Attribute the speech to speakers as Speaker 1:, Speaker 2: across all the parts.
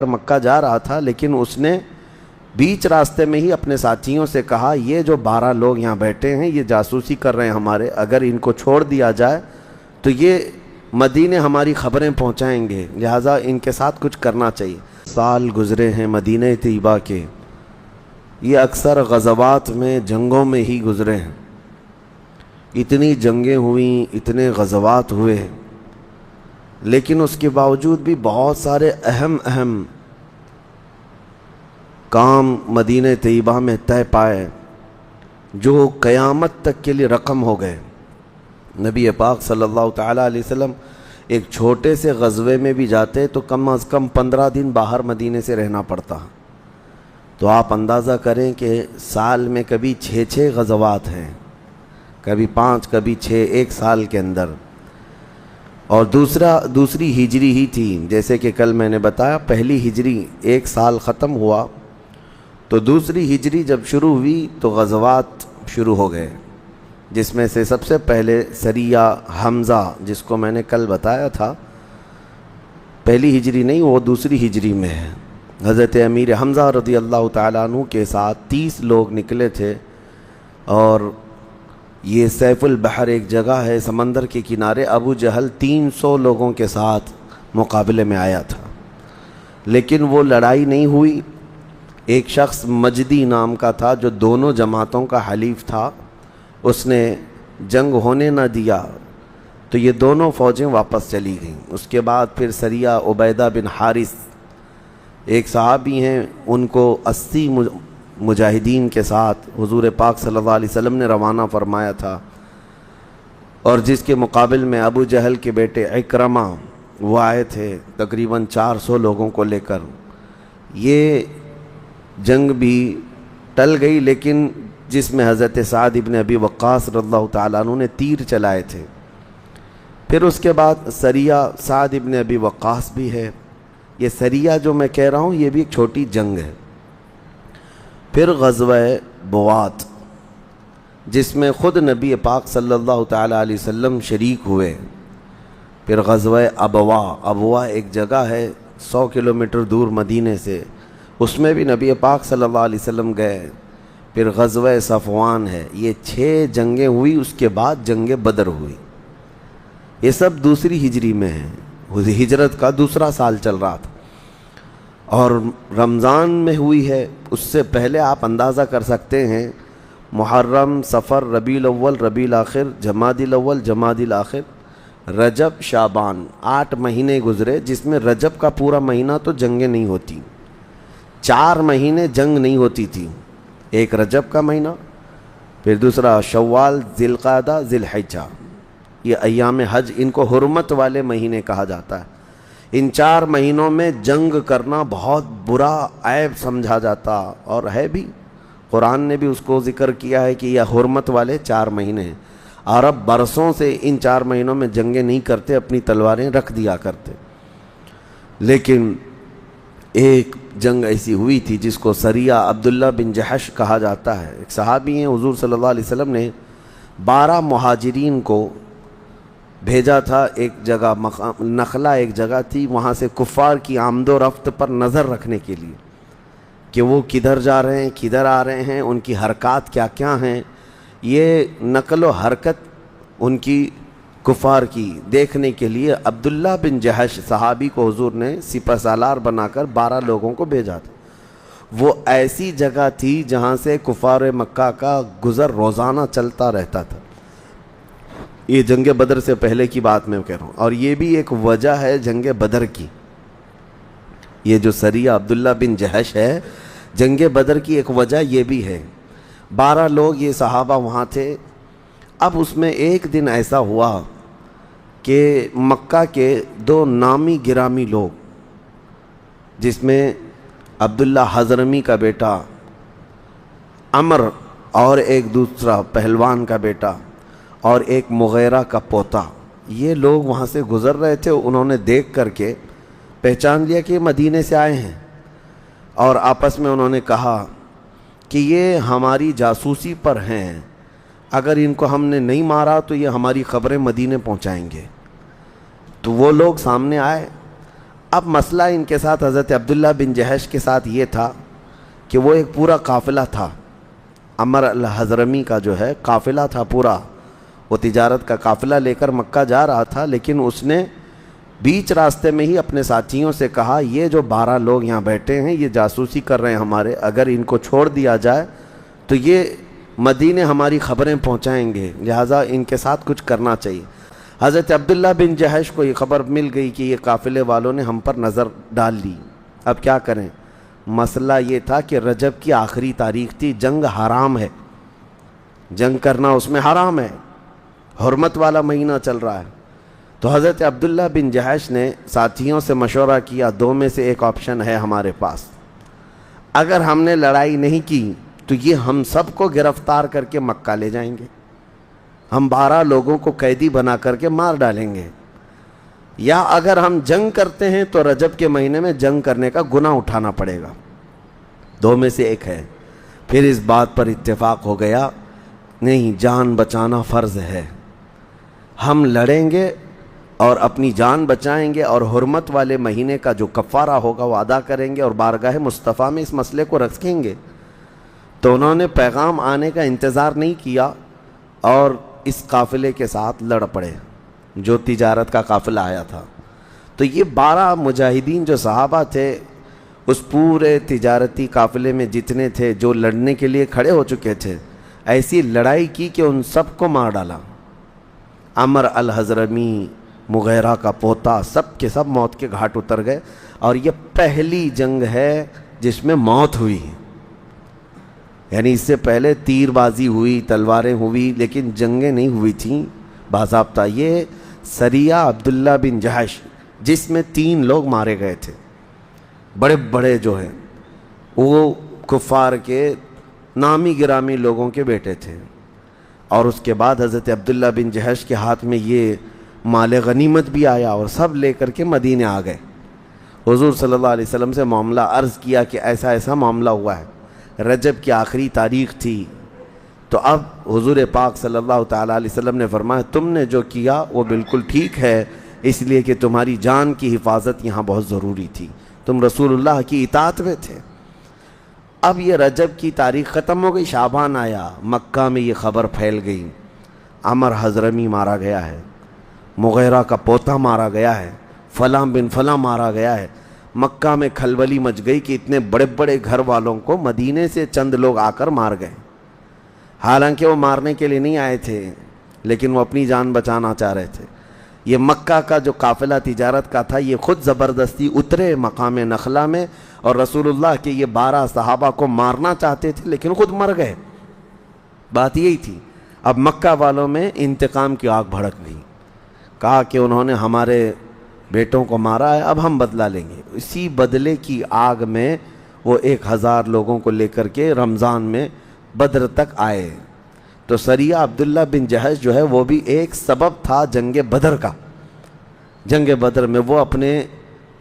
Speaker 1: مکہ جا رہا تھا، لیکن اس نے بیچ راستے میں ہی اپنے ساتھیوں سے کہا یہ جو 12 لوگ یہاں بیٹھے ہیں یہ جاسوسی کر رہے ہیں ہمارے، اگر ان کو چھوڑ دیا جائے تو یہ مدینے ہماری خبریں پہنچائیں گے، لہٰذا ان کے ساتھ کچھ کرنا چاہیے۔ سال گزرے ہیں مدینہ طیبہ کے، یہ اکثر غزوات میں جنگوں میں ہی گزرے ہیں، اتنی جنگیں ہوئیں، اتنے غزوات ہوئے، لیکن اس کے باوجود بھی بہت سارے اہم کام مدینہ طیبہ میں طے پائے جو قیامت تک کے لیے رقم ہو گئے۔ نبی پاک صلی اللہ تعالیٰ علیہ وسلم ایک چھوٹے سے غزوے میں بھی جاتے تو کم از کم 15 دن باہر مدینے سے رہنا پڑتا، تو آپ اندازہ کریں کہ سال میں کبھی 6 غزوات ہیں، کبھی 5 کبھی 6 ایک سال کے اندر۔ اور دوسری ہجری ہی تھی، جیسے کہ کل میں نے بتایا پہلی ہجری ایک سال ختم ہوا تو دوسری ہجری جب شروع ہوئی تو غزوات شروع ہو گئے، جس میں سے سب سے پہلے سریہ حمزہ، جس کو میں نے کل بتایا تھا پہلی ہجری نہیں وہ دوسری ہجری میں ہے۔ حضرت امیر حمزہ رضی اللہ تعالیٰ عنہ کے ساتھ 30 لوگ نکلے تھے، اور یہ سیف البحر ایک جگہ ہے سمندر کے کنارے، ابو جہل 300 لوگوں کے ساتھ مقابلے میں آیا تھا، لیکن وہ لڑائی نہیں ہوئی۔ ایک شخص مجدی نام کا تھا جو دونوں جماعتوں کا حلیف تھا، اس نے جنگ ہونے نہ دیا تو یہ دونوں فوجیں واپس چلی گئیں۔ اس کے بعد پھر سریہ عبیدہ بن حارث ایک صحابی ہیں، ان کو 80 مجاہدین کے ساتھ حضور پاک صلی اللہ علیہ وسلم نے روانہ فرمایا تھا، اور جس کے مقابل میں ابو جہل کے بیٹے اکرمہ وہ آئے تھے تقریباً 400 لوگوں کو لے کر۔ یہ جنگ بھی ٹل گئی، لیکن جس میں حضرت سعد ابن ابی وقاص رضی اللہ تعالیٰ عنہ نے تیر چلائے تھے۔ پھر اس کے بعد سریہ سعد ابن ابی وقاص بھی ہے۔ یہ سریہ جو میں کہہ رہا ہوں یہ بھی ایک چھوٹی جنگ ہے۔ پھر غزوہ بوات، جس میں خود نبی پاک صلی اللہ تعالیٰ علیہ وسلم شریک ہوئے۔ پھر غزوہ ابوا ایک جگہ ہے 100 کلومیٹر دور مدینے سے، اس میں بھی نبی پاک صلی اللہ علیہ وسلم گئے۔ پھر غزوہ صفوان ہے۔ یہ 6 جنگیں ہوئی، اس کے بعد جنگ بدر ہوئی۔ یہ سب دوسری ہجری میں ہیں، ہجرت کا دوسرا سال چل رہا تھا، اور رمضان میں ہوئی ہے۔ اس سے پہلے آپ اندازہ کر سکتے ہیں محرم، صفر، ربیع الاول، ربیع الاخر، جمادی الاول، جمادی الاخر، رجب، شعبان، 8 مہینے گزرے، جس میں رجب کا پورا مہینہ تو جنگیں نہیں ہوتی، 4 مہینے جنگ نہیں ہوتی تھی۔ ایک رجب کا مہینہ، پھر دوسرا شوال، ذی القعدہ، ذی الحجہ، یہ ایام حج، ان کو حرمت والے مہینے کہا جاتا ہے۔ ان 4 مہینوں میں جنگ کرنا بہت برا عیب سمجھا جاتا، اور ہے بھی، قرآن نے بھی اس کو ذکر کیا ہے کہ یہ حرمت والے 4 مہینے ہیں۔ عرب برسوں سے ان 4 مہینوں میں جنگیں نہیں کرتے، اپنی تلواریں رکھ دیا کرتے، لیکن ایک جنگ ایسی ہوئی تھی جس کو سریہ عبداللہ بن جحش کہا جاتا ہے۔ ایک صحابی ہیں، حضور صلی اللہ علیہ وسلم نے 12 مہاجرین کو بھیجا تھا ایک جگہ، نخلہ ایک جگہ تھی، وہاں سے کفار کی آمد و رفت پر نظر رکھنے کے لیے کہ وہ کدھر جا رہے ہیں، کدھر آ رہے ہیں، ان کی حرکات کیا کیا ہیں، یہ نقل و حرکت ان کی کفار کی دیکھنے کے لیے عبداللہ بن جحش صحابی کو حضور نے سپہ سالار بنا کر 12 لوگوں کو بھیجا تھا۔ وہ ایسی جگہ تھی جہاں سے کفار مکہ کا گزر روزانہ چلتا رہتا تھا۔ یہ جنگ بدر سے پہلے کی بات میں کہہ رہا ہوں، اور یہ بھی ایک وجہ ہے جنگ بدر کی۔ یہ جو سریہ عبداللہ بن جحش ہے، جنگ بدر کی ایک وجہ یہ بھی ہے۔ 12 لوگ یہ صحابہ وہاں تھے۔ اب اس میں ایک دن ایسا ہوا کہ مکہ کے 2 نامی گرامی لوگ، جس میں عبداللہ حضرمی کا بیٹا عمر، اور ایک دوسرا پہلوان کا بیٹا، اور ایک مغیرہ کا پوتا، یہ لوگ وہاں سے گزر رہے تھے۔ انہوں نے دیکھ کر کے پہچان لیا کہ مدینے سے آئے ہیں، اور آپس میں انہوں نے کہا کہ یہ ہماری جاسوسی پر ہیں، اگر ان کو ہم نے نہیں مارا تو یہ ہماری خبریں مدینے پہنچائیں گے۔ تو وہ لوگ سامنے آئے، اب مسئلہ ان کے ساتھ حضرت عبداللہ بن جہش کے ساتھ یہ تھا کہ وہ ایک پورا قافلہ تھا، عمر الحضرمی کا جو ہے قافلہ تھا پورا، وہ تجارت کا قافلہ لے کر مکہ جا رہا تھا، لیکن اس نے بیچ راستے میں ہی اپنے ساتھیوں سے کہا یہ جو 12 لوگ یہاں بیٹھے ہیں یہ جاسوسی کر رہے ہیں ہمارے، اگر ان کو چھوڑ دیا جائے تو یہ مدینے ہماری خبریں پہنچائیں گے، لہٰذا ان کے ساتھ کچھ کرنا چاہیے۔ حضرت عبداللہ بن جہش کو یہ خبر مل گئی کہ یہ قافلے والوں نے ہم پر نظر ڈال لی، اب کیا کریں؟ مسئلہ یہ تھا کہ رجب کی آخری تاریخ تھی، جنگ حرام ہے، جنگ کرنا اس میں حرام ہے، حرمت والا مہینہ چل رہا ہے۔ تو حضرت عبداللہ بن جہش نے ساتھیوں سے مشورہ کیا، 2 میں سے ایک آپشن ہے ہمارے پاس، اگر ہم نے لڑائی نہیں کی تو یہ ہم سب کو گرفتار کر کے مکہ لے جائیں گے، ہم 12 لوگوں کو قیدی بنا کر کے مار ڈالیں گے، یا اگر ہم جنگ کرتے ہیں تو رجب کے مہینے میں جنگ کرنے کا گناہ اٹھانا پڑے گا، 2 میں سے ایک ہے۔ پھر اس بات پر اتفاق ہو گیا نہیں، جان بچانا فرض ہے، ہم لڑیں گے اور اپنی جان بچائیں گے اور حرمت والے مہینے کا جو کفارہ ہوگا وہ ادا کریں گے اور بارگاہ مصطفیٰ میں اس مسئلے کو رکھیں گے۔ تو انہوں نے پیغام آنے کا انتظار نہیں کیا اور اس قافلے کے ساتھ لڑ پڑے جو تجارت کا قافلہ آیا تھا۔ تو یہ 12 مجاہدین جو صحابہ تھے اس پورے تجارتی قافلے میں جتنے تھے جو لڑنے کے لیے کھڑے ہو چکے تھے، ایسی لڑائی کی کہ ان سب کو مار ڈالا۔ عمر الحضرمی، مغیرہ کا پوتا، سب کے سب موت کے گھاٹ اتر گئے، اور یہ پہلی جنگ ہے جس میں موت ہوئی، یعنی اس سے پہلے تیر بازی ہوئی، تلواریں ہوئی، لیکن جنگیں نہیں ہوئی تھیں باضابطہ۔ یہ سریہ عبداللہ بن جہش جس میں 3 لوگ مارے گئے تھے، بڑے بڑے جو ہیں وہ کفار کے نامی گرامی لوگوں کے بیٹے تھے، اور اس کے بعد حضرت عبداللہ بن جہش کے ہاتھ میں یہ مال غنیمت بھی آیا اور سب لے کر کے مدینے آ گئے۔ حضور صلی اللہ علیہ وسلم سے معاملہ عرض کیا کہ ایسا ایسا معاملہ ہوا ہے، رجب کی آخری تاریخ تھی۔ تو اب حضور پاک صلی اللہ تعالیٰ علیہ وسلم نے فرمایا تم نے جو کیا وہ بالکل ٹھیک ہے، اس لیے کہ تمہاری جان کی حفاظت یہاں بہت ضروری تھی، تم رسول اللہ کی اطاعت میں تھے۔ اب یہ رجب کی تاریخ ختم ہو گئی، شعبان آیا، مکہ میں یہ خبر پھیل گئی عمر حضرمی مارا گیا ہے، مغیرہ کا پوتا مارا گیا ہے، فلاں بن فلاں مارا گیا ہے۔ مکہ میں کھلبلی مچ گئی کہ اتنے بڑے بڑے گھر والوں کو مدینے سے چند لوگ آ کر مار گئے، حالانکہ وہ مارنے کے لیے نہیں آئے تھے لیکن وہ اپنی جان بچانا چاہ رہے تھے۔ یہ مکہ کا جو قافلہ تجارت کا تھا یہ خود زبردستی اترے مقام نخلا میں، اور رسول اللہ کے یہ 12 صحابہ کو مارنا چاہتے تھے لیکن خود مر گئے۔ بات یہی تھی۔ اب مکہ والوں میں انتقام کی آگ بھڑک گئی، کہا کہ انہوں نے ہمارے بیٹوں کو مارا ہے، اب ہم بدلہ لیں گے۔ اسی بدلے کی آگ میں وہ 1000 لوگوں کو لے کر کے رمضان میں بدر تک آئے۔ تو سریہ عبداللہ بن جہش جو ہے وہ بھی ایک سبب تھا جنگ بدر کا۔ جنگ بدر میں وہ اپنے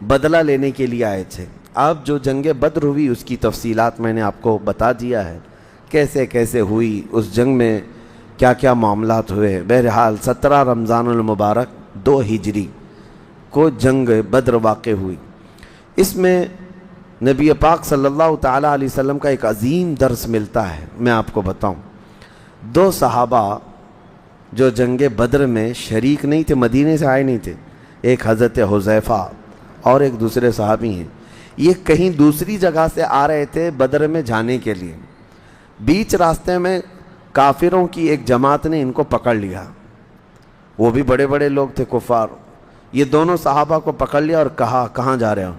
Speaker 1: بدلہ لینے کے لیے آئے تھے۔ اب جو جنگ بدر ہوئی اس کی تفصیلات میں نے آپ کو بتا دیا ہے، کیسے کیسے ہوئی، اس جنگ میں کیا کیا معاملات ہوئے۔ بہرحال 17 رمضان المبارک 2 ہجری کو جنگ بدر واقع ہوئی۔ اس میں نبی پاک صلی اللہ تعالیٰ علیہ وسلم کا ایک عظیم درس ملتا ہے، میں آپ کو بتاؤں۔ 2 صحابہ جو جنگ بدر میں شریک نہیں تھے، مدینے سے آئے نہیں تھے، ایک حضرت حذیفہ اور ایک دوسرے صحابی ہیں، یہ کہیں دوسری جگہ سے آ رہے تھے بدر میں جانے کے لیے۔ بیچ راستے میں کافروں کی ایک جماعت نے ان کو پکڑ لیا، وہ بھی بڑے بڑے لوگ تھے کفار۔ یہ دونوں صحابہ کو پکڑ لیا اور کہا کہاں جا رہے ہو؟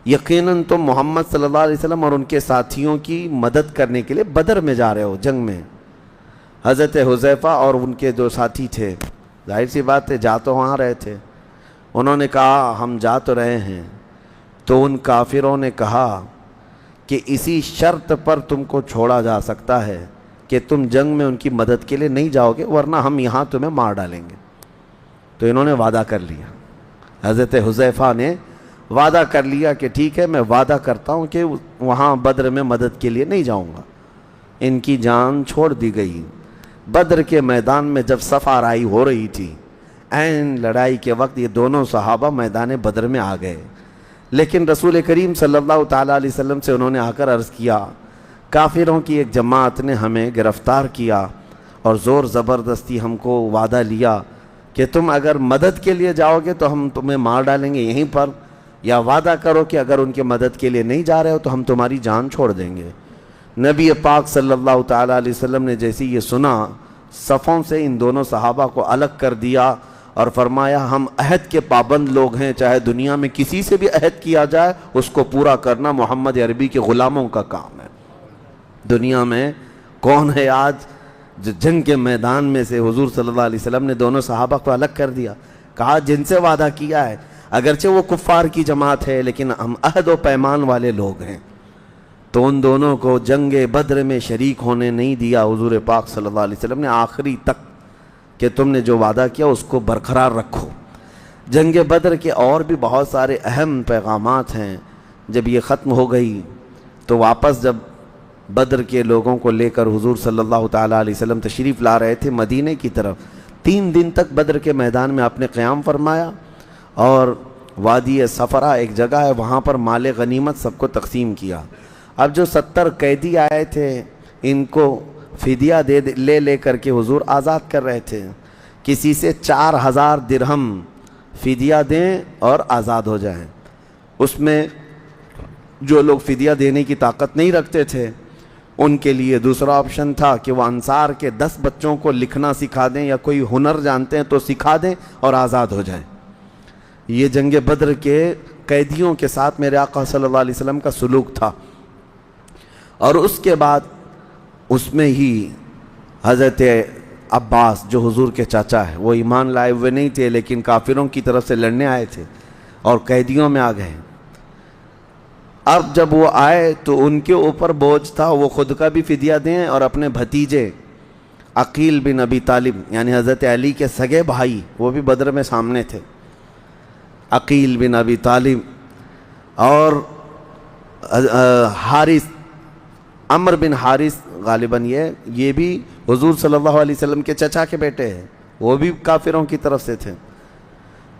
Speaker 1: یقیناً تم محمد صلی اللہ علیہ وسلم اور ان کے ساتھیوں کی مدد کرنے کے لیے بدر میں جا رہے ہو، جنگ میں۔ حضرت حذیفہ اور ان کے جو ساتھی تھے، ظاہر سی بات ہے جا تو وہاں رہے تھے، انہوں نے کہا ہم جا تو رہے ہیں۔ تو ان کافروں نے کہا کہ اسی شرط پر تم کو چھوڑا جا سکتا ہے کہ تم جنگ میں ان کی مدد کے لیے نہیں جاؤ گے، ورنہ ہم یہاں تمہیں مار ڈالیں گے۔ تو انہوں نے وعدہ کر لیا، حضرت حذیفہ نے وعدہ کر لیا کہ ٹھیک ہے میں وعدہ کرتا ہوں کہ وہاں بدر میں مدد کے لیے نہیں جاؤں گا۔ ان کی جان چھوڑ دی گئی۔ بدر کے میدان میں جب صف آرائی ہو رہی تھی، عین لڑائی کے وقت یہ دونوں صحابہ میدان بدر میں آ گئے، لیکن رسول کریم صلی اللہ تعالیٰ علیہ وسلم سے انہوں نے آ کر عرض کیا، کافروں کی ایک جماعت نے ہمیں گرفتار کیا اور زور زبردستی ہم کو وعدہ لیا کہ تم اگر مدد کے لیے جاؤ گے تو ہم تمہیں مار ڈالیں گے یہیں پر، یا وعدہ کرو کہ اگر ان کے مدد کے لیے نہیں جا رہے ہو تو ہم تمہاری جان چھوڑ دیں گے۔ نبی پاک صلی اللہ تعالیٰ علیہ وسلم نے جیسے یہ سنا، صفوں سے ان دونوں صحابہ کو الگ کر دیا اور فرمایا ہم عہد کے پابند لوگ ہیں، چاہے دنیا میں کسی سے بھی عہد کیا جائے اس کو پورا کرنا محمد عربی کے غلاموں کا کام ہے۔ دنیا میں کون ہے آج جو جنگ کے میدان میں سے حضور صلی اللہ علیہ وسلم نے دونوں صحابہ کو الگ کر دیا، کہا جن سے وعدہ کیا ہے اگرچہ وہ کفار کی جماعت ہے لیکن ہم عہد و پیمان والے لوگ ہیں، تو ان دونوں کو جنگ بدر میں شریک ہونے نہیں دیا حضور پاک صلی اللہ علیہ وسلم نے آخری تک، کہ تم نے جو وعدہ کیا اس کو برقرار رکھو۔ جنگ بدر کے اور بھی بہت سارے اہم پیغامات ہیں۔ جب یہ ختم ہو گئی تو واپس جب بدر کے لوگوں کو لے کر حضور صلی اللہ تعالیٰ علیہ وسلم تشریف لا رہے تھے مدینے کی طرف، 3 دن تک بدر کے میدان میں آپ نے قیام فرمایا، اور وادی صفرا ایک جگہ ہے وہاں پر مال غنیمت سب کو تقسیم کیا۔ اب جو 70 قیدی آئے تھے ان کو فدیہ لے کر کے حضور آزاد کر رہے تھے، کسی سے 4000 درہم فدیہ دیں اور آزاد ہو جائیں۔ اس میں جو لوگ فدیہ دینے کی طاقت نہیں رکھتے تھے ان کے لیے دوسرا آپشن تھا کہ وہ انصار کے 10 بچوں کو لکھنا سکھا دیں یا کوئی ہنر جانتے ہیں تو سکھا دیں اور آزاد ہو جائیں۔ یہ جنگ بدر کے قیدیوں کے ساتھ میرے آقا صلی اللہ علیہ وسلم کا سلوک تھا۔ اور اس کے بعد اس میں ہی حضرت عباس جو حضور کے چاچا ہے، وہ ایمان لائے ہوئے نہیں تھے لیکن کافروں کی طرف سے لڑنے آئے تھے اور قیدیوں میں آ گئے۔ اب جب وہ آئے تو ان کے اوپر بوجھ تھا وہ خود کا بھی فدیہ دیں اور اپنے بھتیجے عقیل بن ابی طالب یعنی حضرت علی کے سگے بھائی، وہ بھی بدر میں سامنے تھے، عقیل بن ابی طالب اور حارث، عمر بن حارث غالباً یہ بھی حضور صلی اللہ علیہ وسلم کے چچا کے بیٹے ہیں، وہ بھی کافروں کی طرف سے تھے۔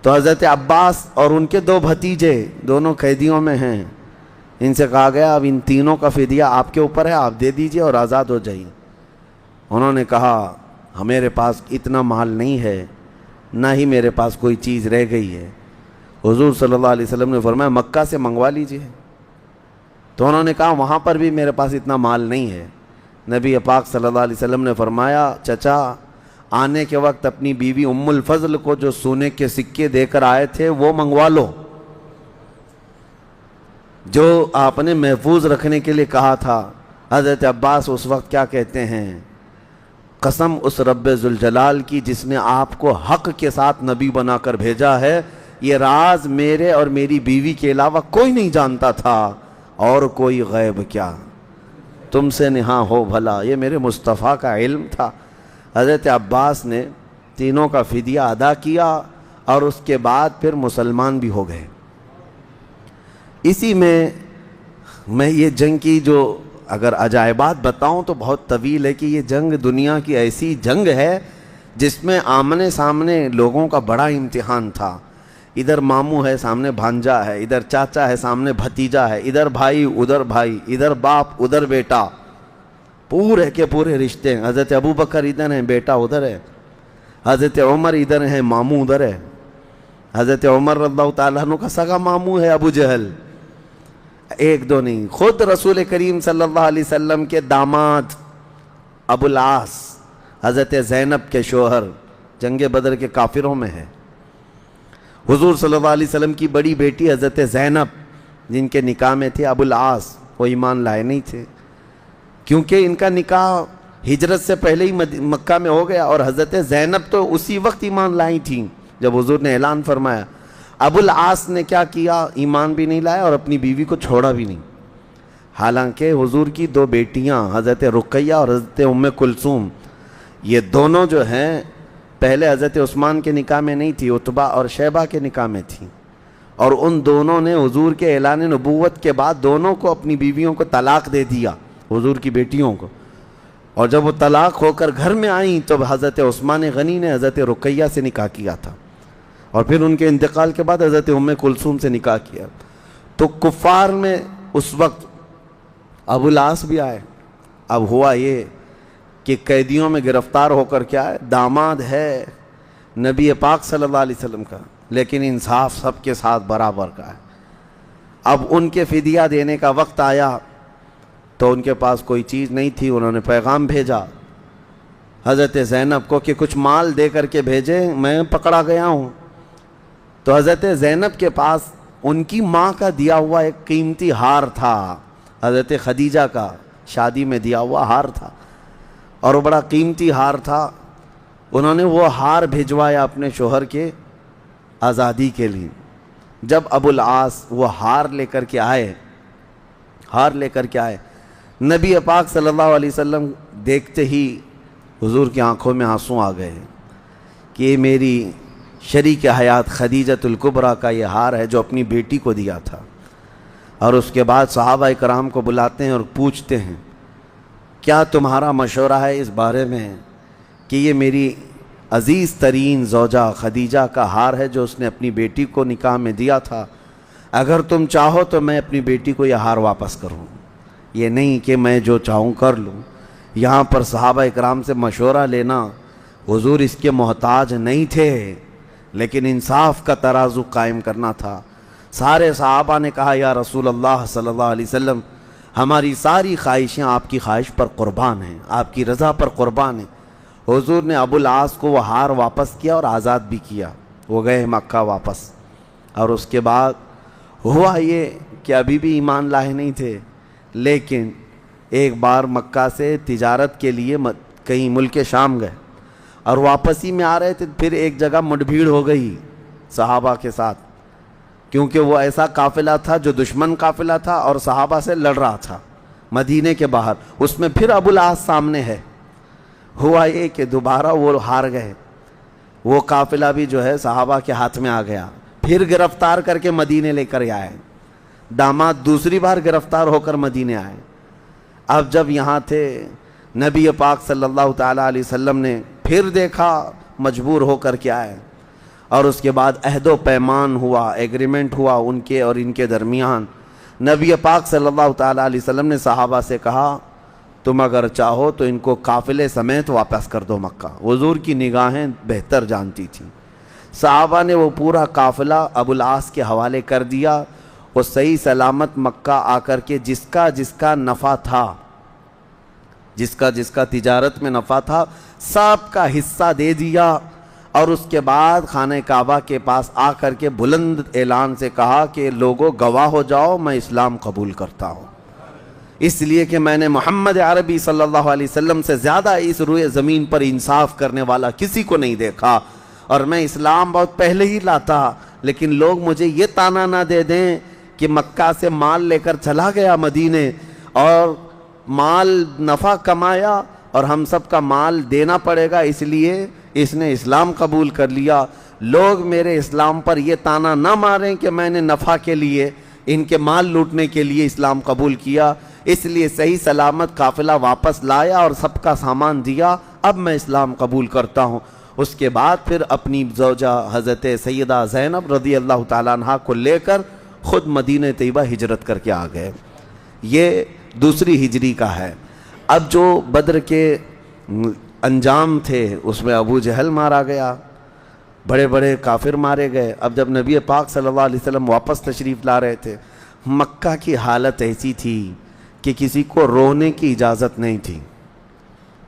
Speaker 1: تو حضرت عباس اور ان کے 2 بھتیجے دونوں قیدیوں میں ہیں، ان سے کہا گیا اب ان تینوں کا فدیہ آپ کے اوپر ہے، آپ دے دیجئے اور آزاد ہو جائیے۔ انہوں نے کہا میرے پاس اتنا مال نہیں ہے، نہ ہی میرے پاس کوئی چیز رہ گئی ہے۔ حضور صلی اللہ علیہ وسلم نے فرمایا مکہ سے منگوا لیجئے۔ تو انہوں نے کہا وہاں پر بھی میرے پاس اتنا مال نہیں ہے۔ نبی پاک صلی اللہ علیہ وسلم نے فرمایا چچا آنے کے وقت اپنی بیوی ام الفضل کو جو سونے کے سکے دے کر آئے تھے وہ منگوا لو، جو آپ نے محفوظ رکھنے کے لیے کہا تھا۔ حضرت عباس اس وقت کیا کہتے ہیں، قسم اس رب ذوالجلال کی جس نے آپ کو حق کے ساتھ نبی بنا کر بھیجا ہے، یہ راز میرے اور میری بیوی کے علاوہ کوئی نہیں جانتا تھا، اور کوئی غیب کیا تم سے نہاں ہو بھلا، یہ میرے مصطفیٰ کا علم تھا۔ حضرت عباس نے تینوں کا فدیہ ادا کیا اور اس کے بعد پھر مسلمان بھی ہو گئے۔ اسی میں یہ جنگ کی جو اگر عجائبات بتاؤں تو بہت طویل ہے کہ یہ جنگ دنیا کی ایسی جنگ ہے جس میں آمنے سامنے لوگوں کا بڑا امتحان تھا۔ ادھر ماموں ہے سامنے بھانجا ہے، ادھر چاچا ہے سامنے بھتیجا ہے، ادھر بھائی ادھر بھائی، ادھر باپ ادھر بیٹا، پورے کے پورے رشتے ہیں۔ حضرت ابوبکر ادھر ہیں، بیٹا ادھر ہے، حضرت عمر ادھر ہیں، ماموں ادھر ہے۔ حضرت عمر رضی اللہ تعالیٰ عنہ کا سگا ماموں ہے ابو جہل، 1-2 نہیں، خود رسول کریم صلی اللہ علیہ وسلم کے داماد ابو العاص حضرت زینب کے شوہر جنگ بدر کے کافروں میں ہے۔ حضور صلی اللہ علیہ وسلم کی بڑی بیٹی حضرت زینب جن کے نکاح میں تھے ابو العاص، وہ ایمان لائے نہیں تھے کیونکہ ان کا نکاح ہجرت سے پہلے ہی مکہ میں ہو گیا، اور حضرت زینب تو اسی وقت ایمان لائی تھیں جب حضور نے اعلان فرمایا۔ ابو العاص نے کیا کیا، ایمان بھی نہیں لایا اور اپنی بیوی کو چھوڑا بھی نہیں، حالانکہ حضور کی 2 بیٹیاں حضرت رقیہ اور حضرت ام کلثوم، یہ دونوں جو ہیں پہلے حضرت عثمان کے نکاح میں نہیں تھی، عتبہ اور شیبہ کے نکاح میں تھیں، اور ان دونوں نے حضور کے اعلان نبوت کے بعد دونوں کو اپنی بیویوں کو طلاق دے دیا، حضور کی بیٹیوں کو۔ اور جب وہ طلاق ہو کر گھر میں آئیں تو حضرت عثمان غنی نے حضرت رقیہ سے نکاح کیا تھا، اور پھر ان کے انتقال کے بعد حضرت ام کلثوم سے نکاح کیا۔ تو کفار میں اس وقت ابو العاص بھی آئے۔ اب ہوا یہ کہ قیدیوں میں گرفتار ہو کر کیا ہے، داماد ہے نبی پاک صلی اللہ علیہ وسلم کا، لیکن انصاف سب کے ساتھ برابر کا ہے۔ اب ان کے فدیہ دینے کا وقت آیا تو ان کے پاس کوئی چیز نہیں تھی، انہوں نے پیغام بھیجا حضرت زینب کو کہ کچھ مال دے کر کے بھیجے، میں پکڑا گیا ہوں۔ تو حضرت زینب کے پاس ان کی ماں کا دیا ہوا ایک قیمتی ہار تھا، حضرت خدیجہ کا شادی میں دیا ہوا ہار تھا، اور وہ بڑا قیمتی ہار تھا۔ انہوں نے وہ ہار بھیجوایا اپنے شوہر کے آزادی کے لیے۔ جب ابو العاص وہ ہار لے کر کے آئے، نبی پاک صلی اللہ علیہ وسلم دیکھتے ہی حضور کی آنکھوں میں آنسو آ گئے کہ یہ میری شریک حیات خدیجۃ الکبریٰ کا یہ ہار ہے جو اپنی بیٹی کو دیا تھا۔ اور اس کے بعد صحابہ کرام کو بلاتے ہیں اور پوچھتے ہیں کیا تمہارا مشورہ ہے اس بارے میں کہ یہ میری عزیز ترین زوجہ خدیجہ کا ہار ہے جو اس نے اپنی بیٹی کو نکاح میں دیا تھا، اگر تم چاہو تو میں اپنی بیٹی کو یہ ہار واپس کروں، یہ نہیں کہ میں جو چاہوں کر لوں۔ یہاں پر صحابہ اکرام سے مشورہ لینا، حضور اس کے محتاج نہیں تھے، لیکن انصاف کا ترازو قائم کرنا تھا۔ سارے صحابہ نے کہا یا رسول اللہ صلی اللہ علیہ وسلم، ہماری ساری خواہشیں آپ کی خواہش پر قربان ہیں، آپ کی رضا پر قربان ہیں۔ حضور نے ابو العاص کو وہ ہار واپس کیا اور آزاد بھی کیا، وہ گئے مکہ واپس۔ اور اس کے بعد ہوا یہ کہ ابھی بھی ایمان لائے نہیں تھے، لیکن ایک بار مکہ سے تجارت کے لیے کہیں ملک شام گئے اور واپسی میں آ رہے تھے، پھر ایک جگہ مٹ بھیڑ ہو گئی صحابہ کے ساتھ، کیونکہ وہ ایسا قافلہ تھا جو دشمن قافلہ تھا اور صحابہ سے لڑ رہا تھا مدینے کے باہر، اس میں پھر ابو العاص سامنے ہے۔ ہوا یہ کہ دوبارہ وہ ہار گئے، وہ قافلہ بھی جو ہے صحابہ کے ہاتھ میں آ گیا، پھر گرفتار کر کے مدینے لے کر آئے، داماد دوسری بار گرفتار ہو کر مدینے آئے۔ اب جب یہاں تھے نبی پاک صلی اللہ تعالیٰ علیہ وسلم نے پھر دیکھا، مجبور ہو کر کے آئے، اور اس کے بعد عہد و پیمان ہوا، ایگریمنٹ ہوا ان کے اور ان کے درمیان۔ نبی پاک صلی اللہ تعالیٰ علیہ وسلم نے صحابہ سے کہا تم اگر چاہو تو ان کو قافلے سمیت واپس کر دو مکہ۔ حضور کی نگاہیں بہتر جانتی تھیں، صحابہ نے وہ پورا قافلہ ابو العاص کے حوالے کر دیا، وہ صحیح سلامت مکہ آ کر کے جس کا نفع تھا، جس کا تجارت میں نفع تھا، سب کا حصہ دے دیا، اور اس کے بعد خانہ کعبہ کے پاس آ کر کے بلند اعلان سے کہا کہ لوگوں گواہ ہو جاؤ میں اسلام قبول کرتا ہوں، اس لیے کہ میں نے محمد عربی صلی اللہ علیہ وسلم سے زیادہ اس روئے زمین پر انصاف کرنے والا کسی کو نہیں دیکھا، اور میں اسلام بہت پہلے ہی لاتا، لیکن لوگ مجھے یہ طعنہ نہ دے دیں کہ مکہ سے مال لے کر چلا گیا مدینے اور مال نفع کمایا اور ہم سب کا مال دینا پڑے گا، اس لیے اس نے اسلام قبول کر لیا۔ لوگ میرے اسلام پر یہ طعنہ نہ ماریں کہ میں نے نفع کے لیے ان کے مال لوٹنے کے لیے اسلام قبول کیا، اس لیے صحیح سلامت قافلہ واپس لایا اور سب کا سامان دیا، اب میں اسلام قبول کرتا ہوں۔ اس کے بعد پھر اپنی زوجہ حضرت سیدہ زینب رضی اللہ تعالیٰ عنہ کو لے کر خود مدینہ طیبہ ہجرت کر کے آ گئے۔ یہ دوسری ہجری کا ہے۔ اب جو بدر کے انجام تھے اس میں ابو جہل مارا گیا، بڑے بڑے کافر مارے گئے۔ اب جب نبی پاک صلی اللہ علیہ وسلم واپس تشریف لا رہے تھے، مکہ کی حالت ایسی تھی کہ کسی کو رونے کی اجازت نہیں تھی،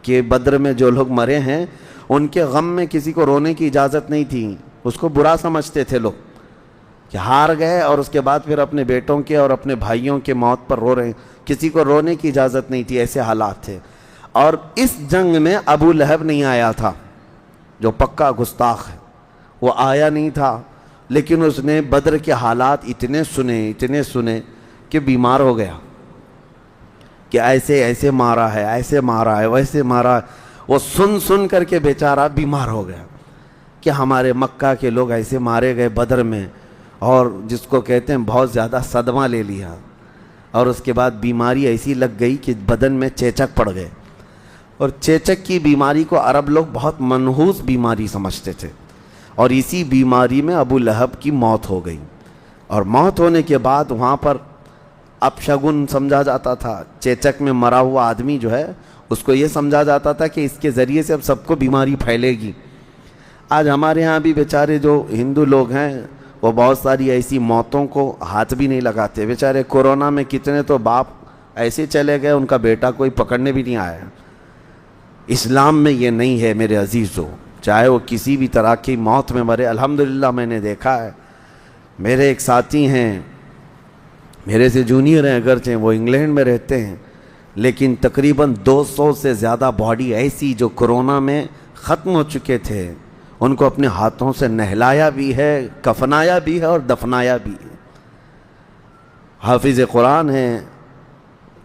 Speaker 1: کہ بدر میں جو لوگ مرے ہیں ان کے غم میں کسی کو رونے کی اجازت نہیں تھی، اس کو برا سمجھتے تھے لوگ کہ ہار گئے اور اس کے بعد پھر اپنے بیٹوں کے اور اپنے بھائیوں کے موت پر رو رہے ہیں، کسی کو رونے کی اجازت نہیں تھی، ایسے حالات تھے۔ اور اس جنگ میں ابو لہب نہیں آیا تھا جو پکا گستاخ ہے، وہ آیا نہیں تھا، لیکن اس نے بدر کے حالات اتنے سنے کہ بیمار ہو گیا کہ ایسے مارا ہے، ایسے مارا ہے، ویسے مارا ہے۔ وہ سن کر کے بیچارہ بیمار ہو گیا کہ ہمارے مکہ کے لوگ ایسے مارے گئے بدر میں، اور جس کو کہتے ہیں بہت زیادہ صدمہ لے لیا، اور اس کے بعد بیماری ایسی لگ گئی کہ بدن میں چیچک پڑ گئے۔ اور چیچک کی بیماری کو عرب لوگ بہت منحوس بیماری سمجھتے تھے، اور اسی بیماری میں ابو لہب کی موت ہو گئی، اور موت ہونے کے بعد وہاں پر اپشگن سمجھا جاتا تھا۔ چیچک میں مرا ہوا آدمی جو ہے اس کو یہ سمجھا جاتا تھا کہ اس کے ذریعے سے اب سب کو بیماری پھیلے گی۔ آج ہمارے ہاں بھی بیچارے جو ہندو لوگ ہیں وہ بہت ساری ایسی موتوں کو ہاتھ بھی نہیں لگاتے۔ بیچارے کورونا میں کتنے تو باپ ایسے چلے گئے، ان کا بیٹا کوئی پکڑنے بھی نہیں آیا۔ اسلام میں یہ نہیں ہے میرے عزیزو، چاہے وہ کسی بھی طرح کی موت میں مرے۔ الحمدللہ میں نے دیکھا ہے، میرے ایک ساتھی ہیں، میرے سے جونیئر ہیں اگرچہ، وہ انگلینڈ میں رہتے ہیں، لیکن تقریباً 200 سے زیادہ باڈی ایسی جو کرونا میں ختم ہو چکے تھے، ان کو اپنے ہاتھوں سے نہلایا بھی ہے، کفنایا بھی ہے اور دفنایا بھی ہے۔ حافظ قرآن ہیں،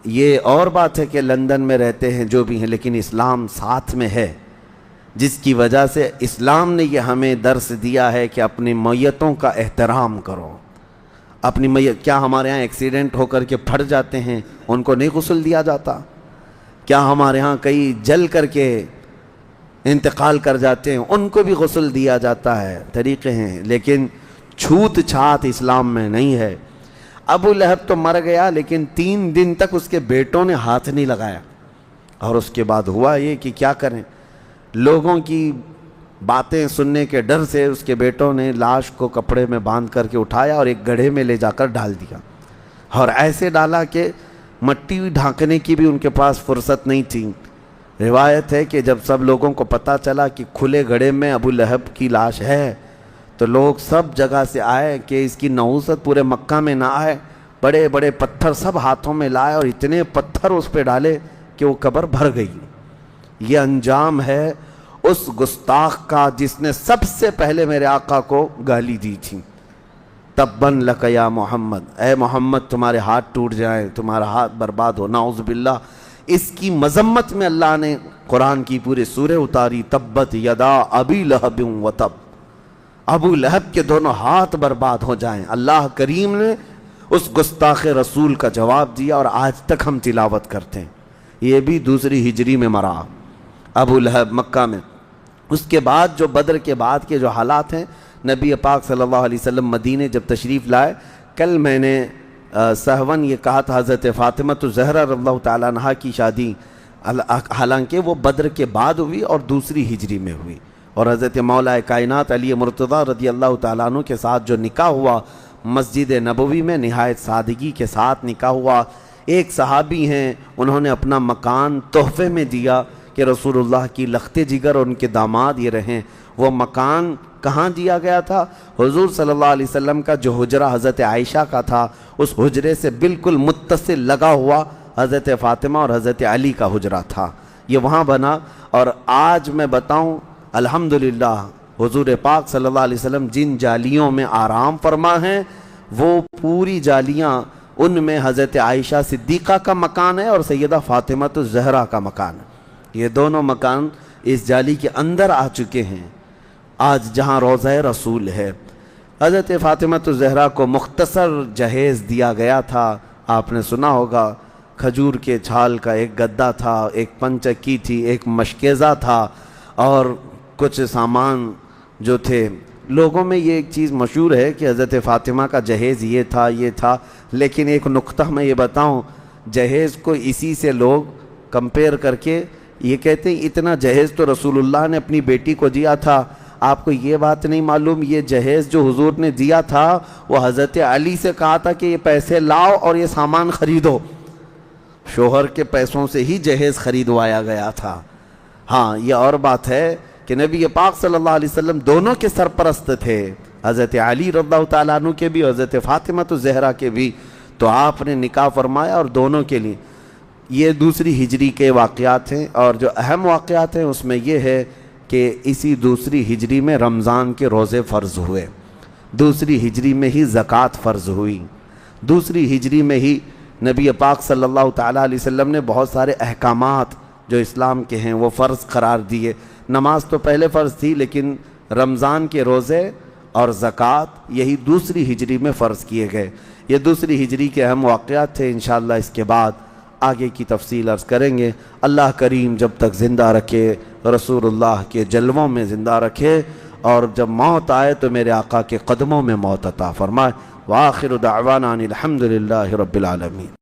Speaker 1: یہ اور بات ہے کہ لندن میں رہتے ہیں جو بھی ہیں، لیکن اسلام ساتھ میں ہے، جس کی وجہ سے اسلام نے یہ ہمیں درس دیا ہے کہ اپنی میتوں کا احترام کرو۔ اپنی میت، کیا ہمارے ہاں ایکسیڈنٹ ہو کر کے پھٹ جاتے ہیں ان کو نہیں غسل دیا جاتا؟ کیا ہمارے ہاں کئی جل کر کے انتقال کر جاتے ہیں ان کو بھی غسل دیا جاتا ہے؟ طریقے ہیں، لیکن چھوت چھات اسلام میں نہیں ہے۔ ابو لہب تو مر گیا، لیکن 3 دن تک اس کے بیٹوں نے ہاتھ نہیں لگایا، اور اس کے بعد ہوا یہ کہ کیا کریں، لوگوں کی باتیں سننے کے ڈر سے اس کے بیٹوں نے لاش کو کپڑے میں باندھ کر کے اٹھایا اور ایک گڑھے میں لے جا کر ڈال دیا، اور ایسے ڈالا کہ مٹی ڈھانکنے کی بھی ان کے پاس فرصت نہیں تھی۔ روایت ہے کہ جب سب لوگوں کو پتہ چلا کہ کھلے گڑھے میں ابو لہب کی لاش ہے، تو لوگ سب جگہ سے آئے کہ اس کی نحوست پورے مکہ میں نہ آئے، بڑے بڑے پتھر سب ہاتھوں میں لائے اور اتنے پتھر اس پہ ڈالے کہ وہ قبر بھر گئی۔ یہ انجام ہے اس گستاخ کا جس نے سب سے پہلے میرے آقا کو گالی دی تھی، تباً لک یا محمد، اے محمد تمہارے ہاتھ ٹوٹ جائیں، تمہارا ہاتھ برباد ہو، نعوذ باللہ۔ اس کی مذمت میں اللہ نے قرآن کی پورے سورہ اتاری، تبت یدا ابی لہب و تب، ابو لہب کے دونوں ہاتھ برباد ہو جائیں۔ اللہ کریم نے اس گستاخ رسول کا جواب دیا، اور آج تک ہم تلاوت کرتے ہیں۔ یہ بھی 2 ہجری میں مرا ابو لہب مکہ میں۔ اس کے بعد جو بدر کے بعد کے جو حالات ہیں، نبی پاک صلی اللہ علیہ وسلم مدینے جب تشریف لائے، کل میں نے سہون یہ کہا تھا حضرت فاطمہ الزہرا رضی اللہ تعالیٰ عنہا کی شادی حالانکہ وہ بدر کے بعد ہوئی اور 2 ہجری میں ہوئی، اور حضرت مولا کائنات علی مرتضیٰ رضی اللہ تعالیٰ عنہ کے ساتھ جو نکاح ہوا مسجد نبوی میں نہایت سادگی کے ساتھ نکاح ہوا۔ ایک صحابی ہیں، انہوں نے اپنا مکان تحفے میں دیا کہ رسول اللہ کی لخت جگر اور ان کے داماد یہ رہیں۔ وہ مکان کہاں دیا گیا تھا؟ حضور صلی اللہ علیہ وسلم کا جو حجرہ حضرت عائشہ کا تھا، اس حجرے سے بالکل متصل لگا ہوا حضرت فاطمہ اور حضرت علی کا حجرہ تھا، یہ وہاں بنا۔ اور آج میں بتاؤں الحمدللہ حضور پاک صلی اللہ علیہ وسلم جن جالیوں میں آرام فرما ہیں، وہ پوری جالیاں ان میں حضرت عائشہ صدیقہ کا مکان ہے اور سیدہ فاطمہ الزہرا کا مکان ہے۔ یہ دونوں مکان اس جالی کے اندر آ چکے ہیں آج جہاں روضہ رسول ہے۔ حضرت فاطمہ الزہرا کو مختصر جہیز دیا گیا تھا، آپ نے سنا ہوگا، کھجور کے چھال کا ایک گدا تھا، ایک پنچکی تھی، ایک مشکیزہ تھا، اور کچھ سامان جو تھے۔ لوگوں میں یہ ایک چیز مشہور ہے کہ حضرت فاطمہ کا جہیز یہ تھا، لیکن ایک نقطہ میں یہ بتاؤں، جہیز کو اسی سے لوگ کمپیئر کر کے یہ کہتے ہیں اتنا جہیز تو رسول اللہ نے اپنی بیٹی کو دیا تھا۔ آپ کو یہ بات نہیں معلوم، یہ جہیز جو حضور نے دیا تھا وہ حضرت علی سے کہا تھا کہ یہ پیسے لاؤ اور یہ سامان خریدو، شوہر کے پیسوں سے ہی جہیز خریدوایا گیا تھا۔ ہاں یہ اور بات ہے کہ نبی پاک صلی اللہ علیہ وسلم دونوں کے سرپرست تھے، حضرت علی رضی اللہ تعالیٰ عنہ کے بھی، حضرت فاطمہ الزہرا کے بھی، تو آپ نے نکاح فرمایا اور دونوں کے لیے۔ یہ 2 ہجری کے واقعات ہیں، اور جو اہم واقعات ہیں اس میں یہ ہے کہ اسی 2 ہجری میں رمضان کے روزے فرض ہوئے، 2 ہجری میں ہی زکوٰۃ فرض ہوئی، 2 ہجری میں ہی نبی پاک صلی اللہ تعالیٰ علیہ وسلم نے بہت سارے احکامات جو اسلام کے ہیں وہ فرض قرار دیے۔ نماز تو پہلے فرض تھی، لیکن رمضان کے روزے اور زکوٰۃ یہی 2 ہجری میں فرض کیے گئے۔ یہ 2 ہجری کے اہم واقعات تھے۔ انشاءاللہ اس کے بعد آگے کی تفصیل عرض کریں گے۔ اللہ کریم جب تک زندہ رکھے، رسول اللہ کے جلووں میں زندہ رکھے، اور جب موت آئے تو میرے آقا کے قدموں میں موت عطا فرمائے۔ وآخر دعوانا ان الحمد للہ رب العالمین۔